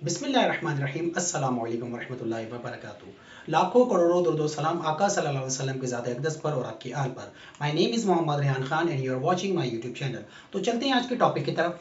बिस्मिल्लाहिर्रहमानिर्रहीम अस्सलाम वालेकुम वरहमतुल्लाहि वबरकातुहू। लाखों करोड़ों दुरूद व सलाम आका सल्लल्लाहु अलैहि वसल्लम की ज़ात अक़दस पर और आपकी आल पर। My name is Mohammad Rehan Khan and you are watching my YouTube channel. तो चलते हैं आज के टॉपिक की तरफ।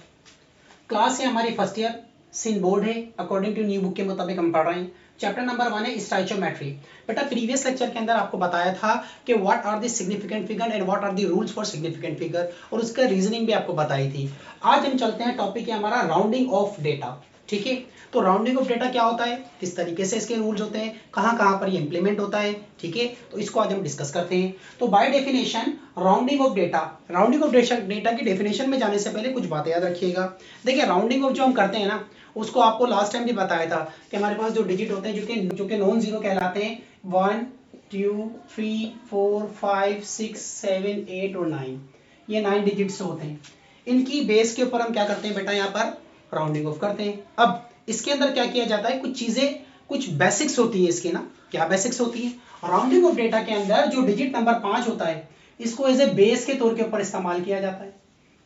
क्लास है हमारी फर्स्ट ईयर, सिन बोर्ड है, अकॉर्डिंग टू न्यू बुक के मुताबिक हम पढ़ रहे हैं। चैप्टर नंबर 1 है स्टोइचोमेट्री। बेटा प्रीवियस लेक्चर के अंदर आपको बताया था कि what are the significant figure and what are the rules for significant figure, और उसका रीजनिंग भी आपको बताई थी। आज हम चलते हैं, टॉपिक है हमारा राउंडिंग ऑफ डेटा। ठीक है, तो राउंडिंग ऑफ डेटा क्या होता है, किस तरीके से इसके रूल्स होते हैं, कहाँ कहाँ पर ये इंप्लीमेंट होता है। ठीक है, तो इसको आज हम डिस्कस करते हैं। तो by definition rounding off data, data की डेफिनेशन में जाने से पहले कुछ बातें याद रखिएगा। देखिए राउंडिंग ऑफ जो हम करते हैं ना, उसको आपको लास्ट टाइम भी बताया था कि हमारे पास जो डिजिट होते हैं जो कि नॉन जीरो कहलाते हैं, 1 2 3 4 5 6 7 8 और 9, ये 9 डिजिट्स होते हैं। इनकी बेस के ऊपर हम क्या करते हैं बेटा, यहाँ पर राउंडिंग ऑफ करते हैं। अब इसके अंदर क्या किया जाता है, कुछ चीजें, कुछ बेसिक्स होती है इसकी ना। क्या बेसिक्स होती है, राउंडिंग ऑफ डेटा के अंदर जो डिजिट नंबर 5 होता है, इसको एज ए बेस के तौर के ऊपर इस्तेमाल किया जाता है।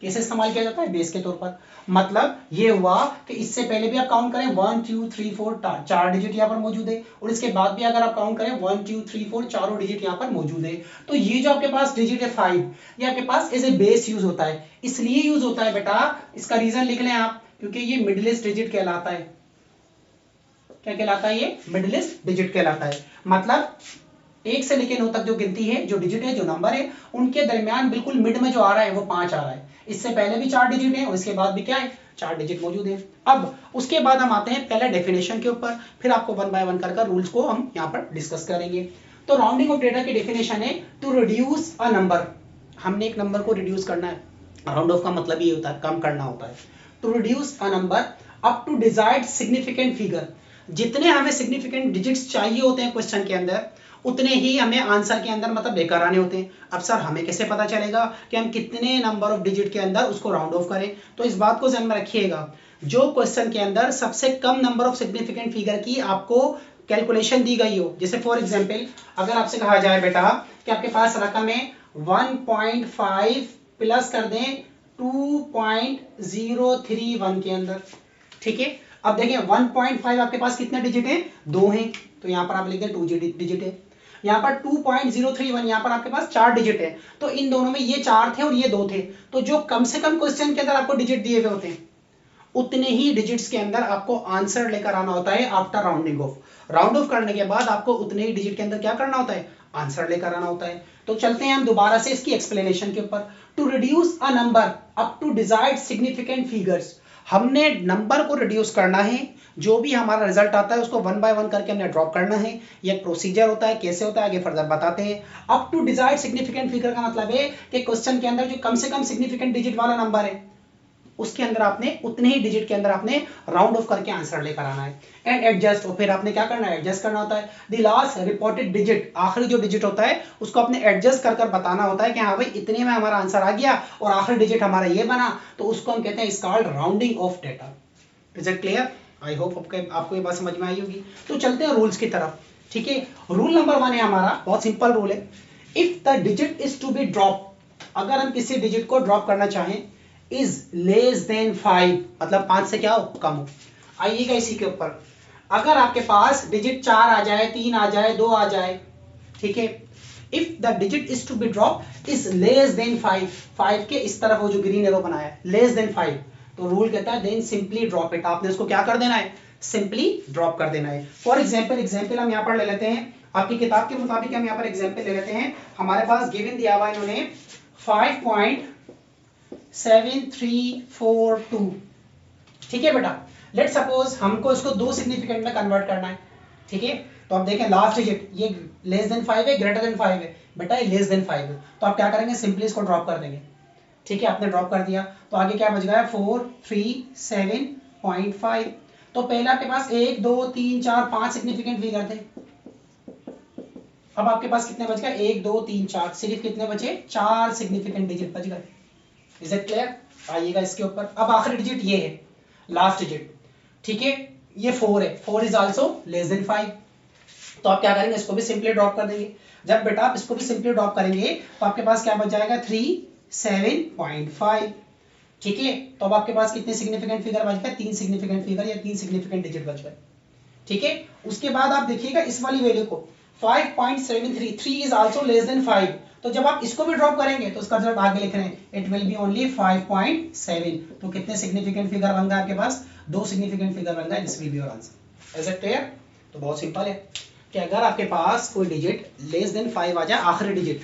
कैसे इस्तेमाल किया जाता है, बेस के तौर पर। मतलब ये हुआ कि इससे पहले भी आप काउंट करें 1 2 3 4 चार डिजिट यहाँ पर मौजूद है, और इसके बाद भी अगर आप काउंट करें 1 2 3 4 चारों डिजिट यहाँ पर मौजूद है। तो ये जो आपके पास डिजिट है 5, ये आपके पास एज ए बेस यूज होता है। इसलिए यूज होता है बेटा, इसका रीजन लिख लें आप, क्योंकि ये मिडलेस्ट डिजिट कहलाता है। क्या कहलाता है, ये मिडलेस्ट डिजिट कहलाता है। मतलब 1 से लेकर 9 तक जो गिनती है, जो डिजिट है, जो नंबर है, उनके दरमियान बिल्कुल मिड में जो आ रहा है वो 5 आ रहा है। इससे पहले भी 4 डिजिट है और इसके बाद भी क्या है, 4 डिजिट मौजूद है। अब उसके बाद हम आते हैं पहले डेफिनेशन के ऊपर, फिर आपको वन बाय वन कर रूल्स को हम यहाँ पर डिस्कस करेंगे। तो राउंडिंग ऑफ डेटा की डेफिनेशन है टू रिड्यूस अ नंबर। हमने एक नंबर को रिड्यूस करना है, राउंड ऑफ का मतलब ये होता है कम करना होता है। To reduce a number up to desired significant figure, जितने हमें सिग्निफिकेंट डिजिट्स चाहिए होते हैं क्वेश्चन के अंदर, उतने ही हमें आंसर के अंदर मतलब लेकर आने होते हैं। अब सर हमें कैसे पता चलेगा कि हम कितने नंबर ऑफ डिजिट के अंदर उसको राउंड ऑफ करें, तो इस बात को ध्यान में रखिएगा, जो क्वेश्चन के अंदर सबसे कम नंबर ऑफ सिग्निफिकेंट फिगर की आपको कैलकुलेशन दी गई हो, जैसे फॉर एग्जांपल अगर आपसे कहा जाए बेटा कि आपके पास रकम है 1.5 प्लस कर दें 2.031 के अंदर। ठीक है, अब देखिए 1.5 आपके पास कितने डिजिट है, 2 हैं, तो यहां पर आप लिख दें 2 डिजिट है। यहां पर 2.031 यहां पर आपके पास 4 डिजिट है, तो इन दोनों में ये 4 थे और ये 2 थे। तो जो कम से कम क्वेश्चन के अंदर आपको डिजिट दिए हुए होते हैं, उतने ही डिजिट्स के अंदर आपको आंसर लेकर आना होता है after rounding off. Round of करने के बाद आपको उतने ही डिजिट के अंदर क्या करना होता है, आंसर लेकर आना होता है। तो चलते हैं हम दोबारा से इसकी एक्सप्लेनेशन के ऊपर। To reduce a number up to desired significant figures, हमने नंबर को रिड्यूस करना है, जो भी हमारा रिजल्ट आता है उसको वन बाय वन करके हमने ड्रॉप करना है। ये एक प्रोसीजर होता है, कैसे होता है आगे फर्दर बताते हैं। Up to desired significant figure का मतलब है कि क्वेश्चन के अंदर जो कम से कम सिग्निफिकेंट डिजिट वाला नंबर है, उसके अंदर आपने उतने ही डिजिट के अंदर आपने राउंड ऑफ करके आंसर लेकर आना है। एंड एडजस्ट, और फिर आपने क्या करना है, एडजस्ट करना होता है। द लास्ट रिपोर्टेड डिजिट, आखिरी जो डिजिट होता है उसको आपने एडजस्ट कर बताना होता है कि हाँ भाई इतने में हमारा आंसर आ गया और आखिरी डिजिट हमारा ये बना, तो उसको हम कहते हैं is called rounding off data. Is it clear? I hope आपको ये बात समझ में आई होगी। तो चलते हैं रूल्स की तरफ। ठीक है, रूल नंबर 1 है हमारा, बहुत सिंपल रूल है। If the digit is to be drop, अगर हम किसी डिजिट को ड्रॉप करना चाहें, इज लेस देन 5, मतलब 5 से क्या हो, कम हो। आइएगा इसी के ऊपर, अगर आपके पास डिजिट 4 आ जाए, 3 आ जाए, 2 आ जाए, ठीक है, if the digit is to be drop is less than 5, 5 के इस तरफ वो जो ग्रीन एरो बनाया है, लेस देन 5, तो रूल कहता है देन सिंपली ड्रॉप इट, आपने उसको क्या कर देना है, सिंपली ड्रॉप कर देना है। फॉर एग्जाम्पल हम यहाँ पर ले लेते हैं, आपकी किताब के मुताबिक हम यहाँ पर एग्जाम्पल ले लेते हैं। हमारे पास गिवन दिया हुआ इन्होंने 5.7342, ठीक है बेटा। लेट सपोज हमको इसको 2 सिग्निफिकेंट में कन्वर्ट करना है। ठीक है, तो आप देखें लास्ट डिजिट ये लेस देन 5 है, ग्रेटर देन 5 है, बेटा ये लेस देन 5 है, तो आप क्या करेंगे, सिंपली इसको ड्रॉप कर देंगे। ठीक है, आपने ड्रॉप कर दिया, तो आगे क्या बच गया, 437.5। तो पहले आपके पास 1 2 3 4 5 सिग्निफिकेंट फिगर थे, अब आपके पास कितने बच गए, 1 2 3 4, सिर्फ कितने बचे, 4 सिग्निफिकेंट डिजिट बच गए। Is it clear? आइएगा इसके ऊपर, अब आखिरी डिजिट ये है, लास्ट डिजिट। ठीक है, ये 4 है, 4 इज आल्सो लेस देन 5, तो आप क्या करेंगे, इसको भी सिंपली ड्रॉप कर देंगे। जब बेटा आप इसको भी सिंपली ड्रॉप करेंगे तो आपके पास क्या बच जाएगा, 37.5। ठीक है, तो अब आपके पास कितने सिग्निफिकेंट फिगर बच गए, 3 सिग्निफिकेंट फिगर या 3 सिग्निफिकेंट डिजिट बच गए। ठीक है, उसके बाद आप देखिएगा इस वाली वैल्यू को 5.73, 3 इज आल्सो लेस देन 5, तो जब आप इसको भी ड्रॉप करेंगे तो उसका रिजल्ट आगे लिख रहे हैं, इट विल बी ओनली 5.7, तो कितने सिग्निफिकेंट फिगर बन गए आपके पास, 2 सिग्निफिकेंट फिगर बन गए, this will be your answer. Is it clear? तो बहुत सिंपल है कि अगर आपके पास कोई डिजिट लेस देन 5 आ जाए, आखिरी डिजिट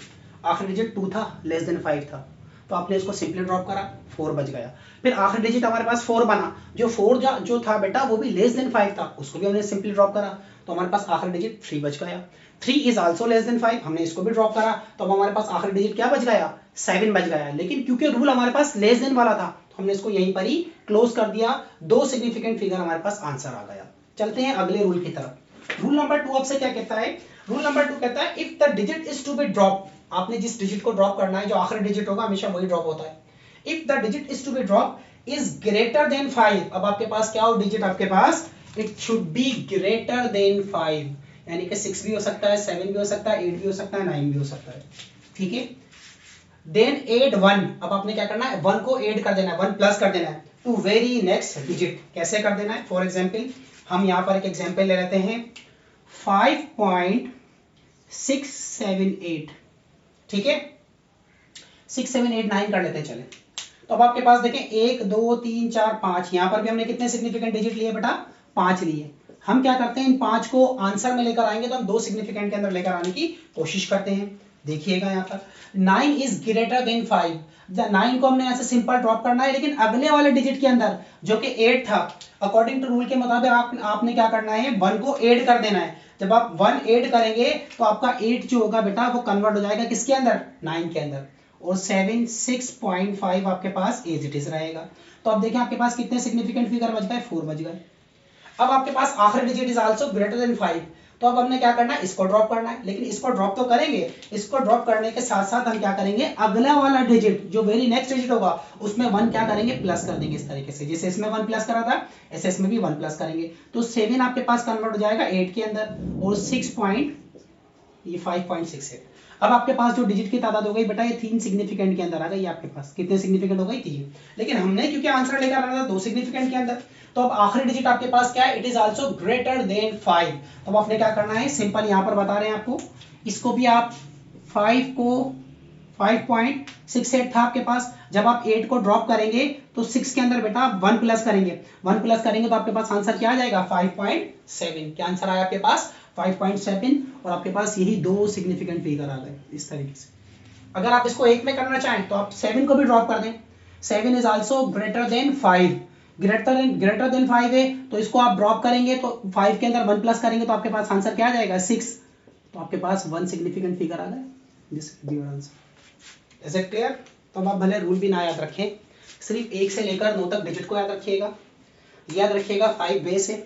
2 था, लेस देन 5 था, तो आपने इसको सिंपली ड्रॉप करा, 4 बच गया। फिर आखिरी डिजिट हमारे पास 4 बना, जो 4 जो था बेटा वो भी लेस देन 5 था, उसको भी हमने सिंपली ड्रॉप करा, तो हमारे पास आखिरी डिजिट 3 बच गया। 3 इज आल्सो लेस देन 5, हमने इसको भी ड्रॉप करा, तो अब हमारे पास आखिरी डिजिट क्या बच गया, 7 बच गया। लेकिन क्योंकि रूल हमारे पास लेस देन वाला था, तो हमने इसको यहीं पर ही क्लोज कर दिया, 2 सिग्निफिकेंट फिगर हमारे पास आंसर आ गया। चलते हैं अगले रूल की तरफ। रूल नंबर 2 आपसे क्या कहता है, रूल नंबर 2 कहता है if the digit is to be drop, आपने जिस डिजिट को ड्रॉप करना है, जो आखिरी डिजिट होगा हमेशा वही ड्रॉप होता है। If the digit is to be drop is greater than 5, अब आपके पास क्या हो डिजिट, आपके पास it should be greater than 5, यानी कि 6 भी हो सकता है, 7 भी हो सकता है, 8 भी हो सकता है, 9 भी हो सकता है। ठीक है, देन एड 1, अब आपने क्या करना है, 1 को ऐड कर देना है, 1 प्लस कर देना है टू वेरी नेक्स्ट डिजिट। कैसे कर देना है, फॉर एग्जांपल हम यहां पर एक एग्जांपल ले लेते हैं 5.678, ठीक है, 6 7 8 9 कर लेते हैं चले। तो अब आपके पास देखें 1 2 3 4 5, यहां पर भी हमने कितने सिग्निफिकेंट डिजिट लिए बेटा, 5 लिए। हम क्या करते हैं, इन 5 को आंसर में लेकर आएंगे तो हम 2 सिग्निफिकेंट के अंदर लेकर आने की कोशिश करते हैं। देखिएगा यहाँ पर 9 इज ग्रेटर देन 5, 9 को हमने ऐसे सिंपल ड्रॉप करना है, लेकिन अगले वाले डिजिट के अंदर जो कि 8 था, अकॉर्डिंग टू रूल के मुताबिक आपने क्या करना है, 1 को ऐड कर देना है। जब आप 1 ऐड करेंगे तो आपका 8 जो होगा बेटा वो कन्वर्ट हो जाएगा किसके अंदर, 9 के अंदर, और 7 6.5 आपके पास एज इट इज रहेगा। तो अब देखिए आपके पास कितने सिग्निफिकेंट फिगर बच गए, 4 बच गए। अब आपके पास आखिरी digit is also greater than 5, तो अब हमने क्या करना है, इसको ड्रॉप करना है, लेकिन इसको ड्रॉप तो करेंगे, इसको ड्रॉप करने के साथ साथ हम क्या करेंगे, अगला वाला डिजिट जो वेरी नेक्स्ट डिजिट होगा उसमें 1 क्या करेंगे, प्लस कर देंगे। इस तरीके से जैसे इसमें 1 प्लस करा था, ऐसे इसमें भी 1 प्लस करेंगे, तो 7 आपके पास कन्वर्ट हो जाएगा 8 के अंदर, और 5.6 है। अब आपके पास जो डिजिट की तादाद हो गई बेटा, ये 3 सिग्निफिकेंट के अंदर आ गई। आपके पास कितने सिग्निफिकेंट हो गई, 3, लेकिन हमने क्योंकि आंसर लेकर आना था 2 सिग्निफिकेंट के अंदर, तो अब आखिरी डिजिट आपके पास क्या है, it is also greater than 5। तो अब आपने क्या करना है, सिंपल यहां पर बता रहे हैं आपको, इसको भी आप 5 को 5.68 था आपके पास, जब आप 8 को ड्रॉप करेंगे तो 6 के अंदर बेटा आप 1 प्लस करेंगे, 1 प्लस करेंगे तो आपके पास आंसर क्या आ जाएगा, 5.7। क्या आंसर आया आपके पास, 5.7, और आपके पास यही 2 सिग्निफिकेंट फिगर आ गए इस तरीके से। अगर आप इसको 1 में करना चाहें तो आप 7 को भी ड्रॉप कर दें, 7 is also greater than 5, greater than 5 है, तो इसको आप ड्रॉप करेंगे तो 5 के अंदर 1 प्लस करेंगे तो आपके पास आंसर क्या आ जाएगा, 6, तो आपके पास 1 सिग्निफिकेंट फिगर आ गया, this will be your answer. Is it clear? तो अब आप भले रूल भी ना याद रखें, सिर्फ 1 से लेकर 9 तक डिजिट को याद रखिएगा। याद रखिएगा 5 बेस है,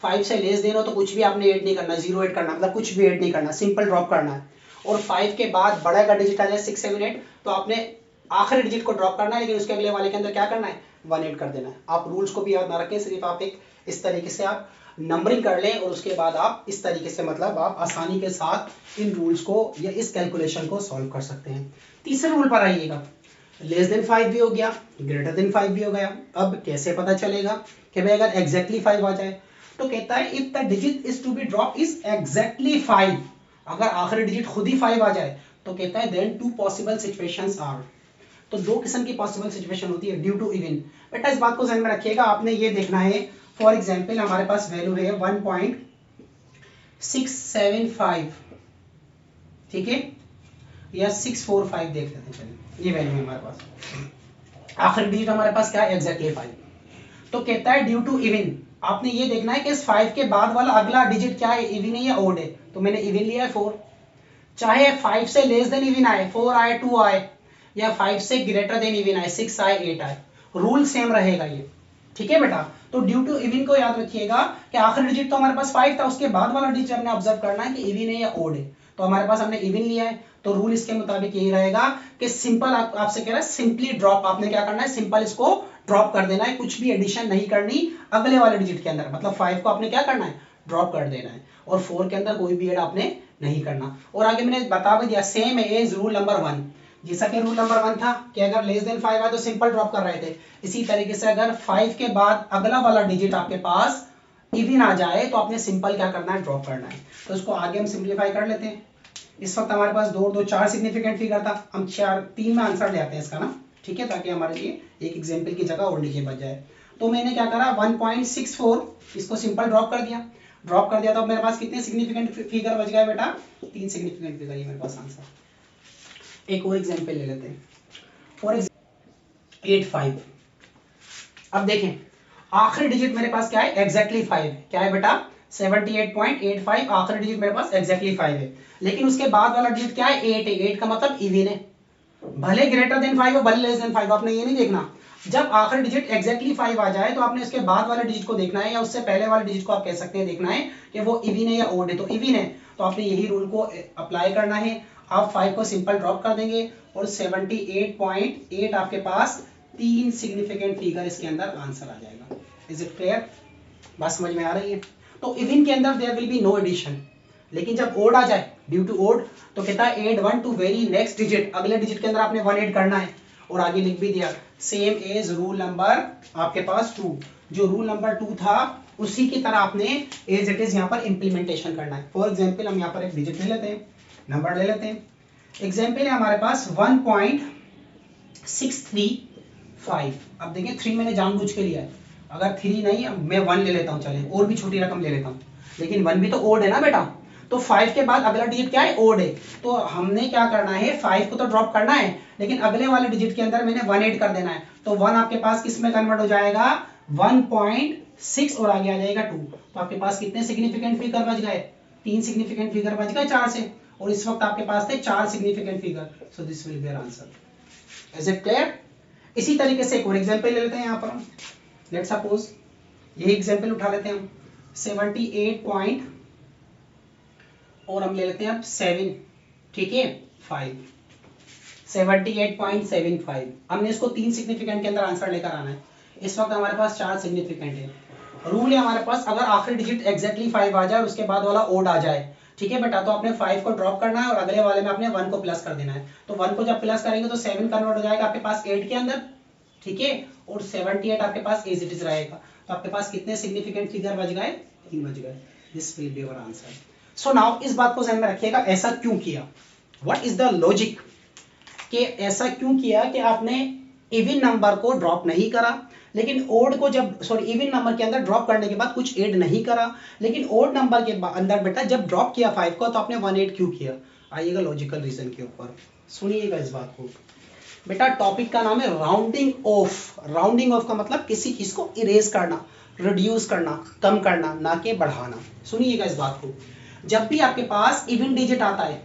5 से लेस देन हो तो कुछ भी आपने ऐड नहीं करना, 0 ऐड करना, मतलब कुछ भी ऐड नहीं करना, सिंपल ड्रॉप करना है। और 5 के बाद बड़ा का डिजिट आ जाए 6 7 8, तो आपने आखिरी डिजिट को ड्रॉप करना है, लेकिन उसके अगले वाले के अंदर क्या करना है, 1 ऐड कर देना है। आप रूल्स को भी याद ना रखें, सिर्फ आप एक इस तरीके से आप नंबरिंग कर लें, और उसके बाद आप इस तरीके से मतलब आप आसानी के साथ इन रूल्स को या इस कैलकुलेशन को सॉल्व कर सकते हैं। तीसरे रूल पर आइएगा, लेस देन 5 भी हो गया, ग्रेटर देन 5 भी हो गया। अब कैसे पता चलेगा कि भाई अगर एग्जैक्टली 5 आ जाए, तो कहता है if the digit is to be drop is exactly 5, अगर आखिरी डिजिट खुद ही 5 आ जाए तो कहता है देन 2 पॉसिबल सिचुएशंस आर, तो 2 किस्म की पॉसिबल सिचुएशन होती है ड्यू टू इवन। बेटा इस बात को ध्यान में रखिएगा, आपने ये देखना है, फॉर एग्जांपल हमारे पास वैल्यू है 1.675, ठीक है, या 645 देख लेते हैं, चलिए ये वैल्यू है हमारे पास, आखिरी डिजिट हमारे पास क्या है, एग्जैक्टली 5। तो कहता है ड्यू टू इवन, आपने ये देखना है कि इस 5 के बाद वाला अगला डिजिट क्या है, इवन है या ओड है, तो मैंने इवन लिया है 4, चाहे 5 से लेस देन इवन आए, 4 आए 2 आए, या 5 से ग्रेटर देन इवन आए, 6 आए 8 आए, रूल सेम रहेगा ये, ठीक है बेटा। तो ड्यू टू इवन को याद रखिएगा कि आखिरी डिजिट तो हमारे पास 5 था, उसके बाद वाला डिजिट हमने ऑब्जर्व करना है कि इवन है या ओड है, तो हमारे पास हमने इवन लिया है, तो रूल इसके मुताबिक यही रहेगा कि सिंपल आपसे कह रहा है सिंपली ड्रॉप, आपने क्या करना है, सिंपल इसको ड्रॉप कर देना है, कुछ भी एडिशन नहीं करनी अगले वाले डिजिट के अंदर, मतलब 5 को आपने क्या करना है, ड्रॉप कर देना है, और 4 के अंदर कोई भी ऐड आपने नहीं करना। और आगे मैंने बता भी दिया, सेम एज रूल नंबर 1, जैसा कि रूल नंबर 1 था कि अगर लेस देन 5 आए तो सिंपल ड्रॉप कर रहे थे, इसी तरीके से अगर 5 के बाद अगला वाला डिजिट आपके पास इवन आ जाए तो आपने सिंपल क्या करना है, ड्रॉप करना है। तो इसको आगे हम सिंप्लीफाई कर लेते हैं। इस वक्त हमारे पास 2 2 4 सिग्निफिकेंट फिगर था, हम 4 3 में आंसर ले आते हैं इसका ना, ठीक है, ताकि हमारे लिए एक एग्जांपल की जगह और डिजिट बच जाए। तो मैंने क्या करा 1.64 इसको सिंपल ड्रॉप कर दिया। ड्रॉप कर दिया तो अब मेरे पास कितने सिग्निफिकेंट फिगर बच गए बेटा, 3 सिग्निफिकेंट फिगर, ये मेरे पास आंसर। एक और एग्जांपल ले लेते हैं, फॉर एग्जांपल 85। अब देखें आखिरी डिजिट मेरे पास क्या है, एग्जैक्टली 5 है। क्या है बेटा, 78.85 आखिरी डिजिट मेरे पास एग्जैक्टली 5 है। लेकिन उसके बाद वाला डिजिट क्या है, 8 है। 8 का मतलब इवन है, भले ग्रेटर देन 5 हो भले लेस देन 5, आपने ये नहीं देखना। जब आखिरी डिजिट एग्जैक्टली 5 आ जाए तो आपने उसके बाद वाले डिजिट को देखना है, या उससे पहले वाले डिजिट को आप कह सकते हैं देखना है कि वो इवन है या ओड है। तो इवन है तो आपने यही रूल को अप्लाई करना है। आप 5 को सिंपल ड्रॉप कर देंगे और 78.8 आपके पास 3 सिग्निफिकेंट फिगर इसके अंदर आंसर आ जाएगा। इज इट क्लियर, बात समझ में आ रही है? तो इवन के अंदर there will be no addition, लेकिन जब ओड आ जाए ड्यू टू ओड तो कहता है add 1 to very next digit, अगले डिजिट के अंदर आपने 1 ऐड करना है। और आगे लिख भी दिया सेम एज रूल नंबर आपके पास 2, जो रूल नंबर 2 था उसी की तरह आपने एज इट इज यहाँ पर इंप्लीमेंटेशन करना है। फॉर एग्जाम्पल हम यहाँ पर एक डिजिट ले लेते हैं, नंबर ले लेते हैं। एग्जाम्पल है हमारे पास 1.635। अब देखिए 3 मैंने जानबूझ के लिया है, अगर 3 नहीं है मैं 1 ले लेता हूँ, चले और भी छोटी रकम ले लेता हूँ, लेकिन 1 भी तो ओड है ना बेटा। तो 5 के बाद अगला डिजिट क्या है, ओड है। तो हमने क्या करना है, 5 को तो ड्रॉप करना है, लेकिन अगले वाले डिजिट के अंदर मैंने 1 ऐड कर देना है। तो 1 आपके पास किस में कन्वर्ट हो जाएगा, 1.6 और आगे आ जाएगा 2। तो आपके पास कितने सिग्निफिकेंट फिगर बच गए, 3 सिग्निफिकेंट फिगर बच गए 4 से, और इस वक्त आपके पास थे 4 significant figure. So this will be our answer. Is it clear? इसी तरीके से एक और एग्जांपल ले लेते हैं। यहाँ पर हम लेट सपोज यही एग्जांपल उठा लेते हैं हम 78 पॉइंट और हम ले लेते हैं अब 7, ठीक है 5, 78.75। हमने इसको 3 सिग्निफिकेंट के अंदर आंसर लेकर आना है। इस वक्त हमारे पास 4 सिग्निफिकेंट है। रूल है हमारे पास, अगर आखिरी डिजिट एग्जैक्टली 5 आ जाए और उसके बाद वाला ओड आ जाए, ठीक है बेटा, तो आपने 5 को ड्रॉप करना है और अगले वाले में आपने 1 को प्लस कर देना है। तो 1 को जब प्लस करेंगे तो 7 कन्वर्ट हो जाएगा आपके पास 8 के अंदर, ठीक है, और 78 आपके पास एज इट इज रहेगा। तो आपके पास कितने सिग्निफिकेंट फिगर बच गए, 3 बच गए। This will be our answer. So now इस बात को ध्यान में रखिएगा, ऐसा क्यों किया, व्हाट इज द लॉजिक, कि ऐसा क्यों किया कि आपने इवन नंबर को ड्रॉप नहीं करा, लेकिन ओड को जब इवन नंबर के अंदर ड्रॉप करने के बाद कुछ ऐड नहीं करा, लेकिन ओड नंबर के अंदर बेटा जब ड्रॉप किया 5 को तो आपने 1 ऐड क्यों किया। आइएगा लॉजिकल रीजन के ऊपर, सुनिएगा इस बात को। बेटा टॉपिक का नाम है राउंडिंग ऑफ। राउंडिंग ऑफ का मतलब किसी चीज को इरेज करना, रिड्यूस करना, कम करना, ना कि बढ़ाना। सुनिएगा इस बात को, जब भी आपके पास इवन डिजिट आता है,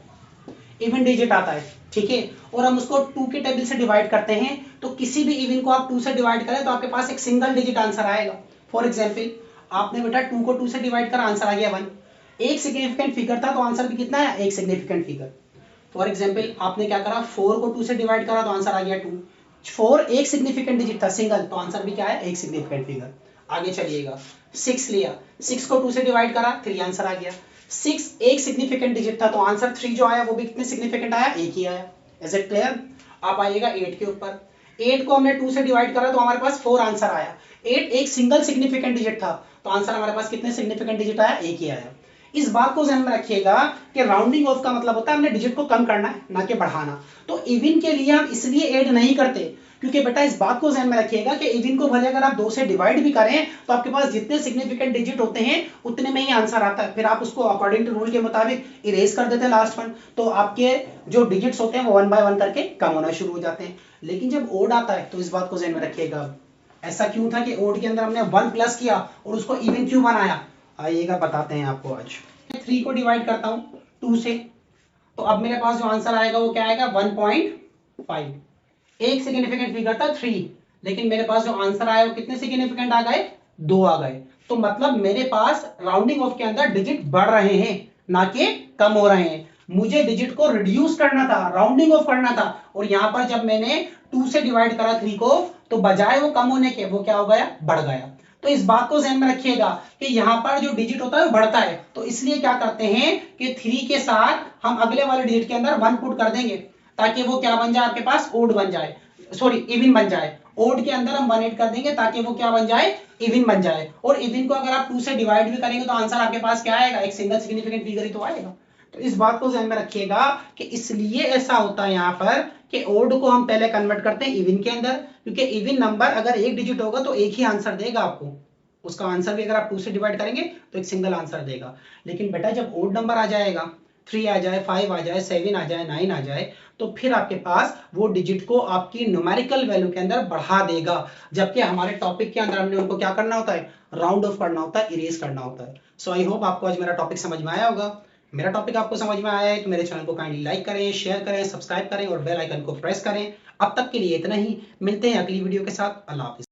इवन डिजिट आता है, ठीक है, और हम उसको 2 के टेबल से डिवाइड करते हैं, तो किसी भी इवन को आप 2 से डिवाइड करें तो आपके पास एक सिंगल डिजिट आंसर आएगा। फॉर एग्जांपल आपने बेटा 2 को 2 से डिवाइड करा, आंसर आ गया 1। एक सिग्निफिकेंट फिगर था तो आंसर भी कितना है, एक सिग्निफिकेंट फिगर। फॉर एग्जांपल आपने क्या करा, 4 को 2 से डिवाइड करा तो आंसर आ गया 2। 4 एक सिग्निफिकेंट डिजिट था सिंगल, तो आंसर भी क्या है, एक सिग्निफिकेंट फिगर। आगे चलिएगा 6 लिया, 6 को 2 से डिवाइड करा, 3 आंसर आ गया। 6 एक सिग्निफिकेंट डिजिट था तो आंसर 3 जो आया वो भी कितने सिग्निफिकेंट आया, एक ही आया। Is it clear? आप आइएगा 8 के ऊपर। 8 को हमने 2 से डिवाइड करा तो हमारे पास 4 आंसर आया। 8 एक सिंगल सिग्निफिकेंट डिजिट था तो आंसर हमारे पास कितने सिग्निफिकेंट डिजिट आया, एक ही आया। इस बात को ध्यान में रखिएगा कि राउंडिंग ऑफ का मतलब होता है हमने डिजिट को कम करना है, ना कि बढ़ाना। तो इवन के लिए हम इसलिए ऐड नहीं करते क्योंकि बेटा इस बात को ध्यान में रखिएगा कि इवन को भले अगर आप 2 से डिवाइड भी करें तो आपके पास जितने सिग्निफिकेंट डिजिट होते हैं उतने में ही आंसर आता है। फिर आप उसको अकॉर्डिंग टू रूल के मुताबिक इरेज कर देते हैं लास्ट वन, तो आपके जो डिजिट्स होते हैं वो 1 बाय 1 करके कम होना शुरू हो जाते हैं। लेकिन जब ओड आता है तो इस बात को ध्यान में रखिएगा, ऐसा क्यों था कि ओड के अंदर हमने 1 प्लस किया और उसको इवन क्यों बनाया, आइएगा बताते हैं आपको। आज 3 को डिवाइड करता हूँ 2 से, तो अब मेरे पास जो आंसर आएगा वो क्या आएगा, 1.5। एक सिग्निफिकेंट फिगर था 3, लेकिन मेरे पास जो आंसर आया वो कितने सिग्निफिकेंट आ गए, 2 आ गए। तो मतलब मेरे पास राउंडिंग ऑफ के अंदर डिजिट बढ़ रहे हैं, ना कि कम हो रहे हैं। मुझे डिजिट को रिड्यूस करना था, राउंडिंग ऑफ करना था, और यहां पर जब मैंने 2 से डिवाइड करा 3 को तो बजाय वो कम होने के वो क्या हो गया, बढ़ गया। तो इस बात को ध्यान में रखिएगा कि यहाँ पर जो डिजिट होता है वो बढ़ता है, तो इसलिए क्या करते हैं कि 3 के साथ हम अगले वाले डिजिट के अंदर 1 पुट कर देंगे। ताकि वो क्या बन जाए आपके पास, ओड बन जाए, सॉरी इवन बन जाए। ओड के अंदर हम 1 ऐड कर देंगे ताकि वो क्या बन जाए, इवन बन जाए। और इवन को अगर आप 2 से डिवाइड भी करेंगे तो आंसर आपके पास क्या आएगा, एक सिंगल सिग्निफिकेंट फिगर ही तो आएगा। तो इस बात को ध्यान में रखिएगा कि इसलिए ऐसा होता है यहाँ पर कि ओड को हम पहले कन्वर्ट करते हैं इवन के अंदर, क्योंकि इवन नंबर अगर एक डिजिट होगा तो एक ही आंसर देगा आपको, उसका आंसर भी अगर आप 2 से डिवाइड करेंगे तो एक सिंगल आंसर देगा। लेकिन बेटा जब ओड नंबर आ जाएगा, 3 आ जाए, 5 आ जाए, 7 आ जाए, 9 आ जाए, तो फिर आपके पास वो डिजिट को आपकी न्यूमेरिकल वैल्यू के अंदर बढ़ा देगा। जबकि हमारे टॉपिक के अंदर हमने उनको क्या करना होता है, राउंड ऑफ करना होता है, इरेज करना होता है। सो आई होप आपको आज मेरा टॉपिक समझ में आया होगा। मेरा टॉपिक आपको समझ में आया है तो मेरे चैनल को काइंडली लाइक करें, शेयर करें, सब्सक्राइब करें और बेल आइकन को प्रेस करें। अब तक के लिए इतना ही, मिलते हैं अगली वीडियो के साथ। अल्लाह हाफिज।